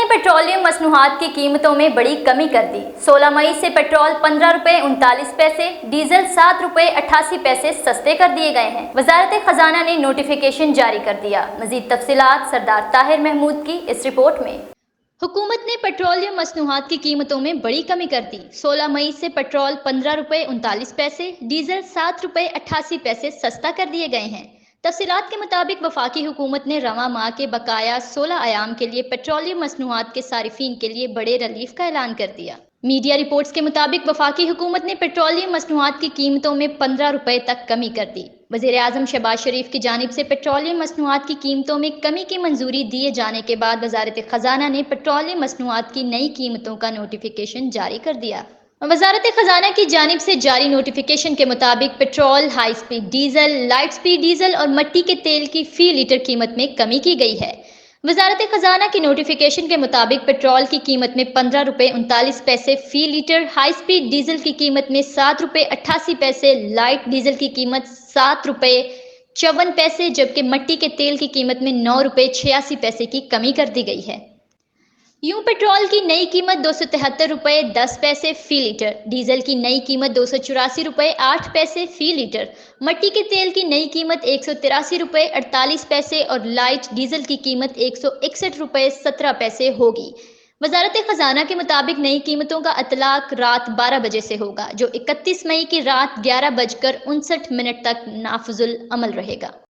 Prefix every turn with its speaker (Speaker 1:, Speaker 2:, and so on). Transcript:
Speaker 1: Petroleum मसनूआत की कीमतों में बड़ी कमी कर दी। 16 मई से पेट्रोल 15 रुपए 39 पैसे, डीजल 7 रुपए 88 पैसे सस्ते कर दिए गए हैं। वजारत खजाना ने नोटिफिकेशन जारी कर दिया। मजीद तफसीलात सरदार ताहिर महमूद की इस रिपोर्ट में। हुकूमत ने पेट्रोलियम मसनूआत की कीमतों में बड़ी कमी कर दी। 16 मई से पेट्रोल 15 रुपए 39 पैसे, डीजल 7 रुपए 88 पैसे सस्ता कर दिए गए हैं। तफसीलात के मुताबिक वफाकी हुकूमत ने रवां माह के बकाया 16 अयाम के लिए पेट्रोलियम मसनूआत के सारिफीन के लिए बड़े रिलीफ का ऐलान कर दिया। मीडिया रिपोर्ट्स के मुताबिक वफाकी हुकूमत ने पेट्रोलियम मसनूआत की कीमतों में 15 रुपए तक कमी कर दी। वज़ीर आज़म शहबाज शरीफ की जानिब से पेट्रोलियम मसनूआत की कीमतों में कमी की मंजूरी दिए जाने के बाद वजारत खजाना ने पेट्रोलियम मसनूआत की नई कीमतों का नोटिफिकेशन जारी कर दिया। वजारत खजाना की जानिब से जारी नोटिफिकेशन के मुताबिक petrol, high speed diesel, light speed diesel और मिट्टी के तेल की फी लीटर कीमत में कमी की गई है। वजारत खजाना की नोटिफिकेशन के मुताबिक पेट्रोल की कीमत में 15 रुपए 39 पैसे फी लीटर, हाई स्पीड डीजल की कीमत में 7 रुपए 88 पैसे, लाइट डीजल की कीमत 7 रुपए 54 पैसे, जबकि मिट्टी के तेल की कीमत में 9 रुपए 86 पैसे की कमी कर दी गई है। यूं पेट्रोल की नई कीमत 273 रुपए 10 पैसे फी लीटर, डीजल की नई कीमत 284 रुपए 8 पैसे फी लीटर, मिट्टी के तेल की नई कीमत 183 रुपए 48 पैसे और लाइट डीजल की कीमत 161 रुपए 17 पैसे होगी। वजारत खजाना के मुताबिक नई कीमतों का इतलाक रात 12 बजे से होगा, जो 31 मई की रात 11:59 तक नाफिजुल अमल रहेगा।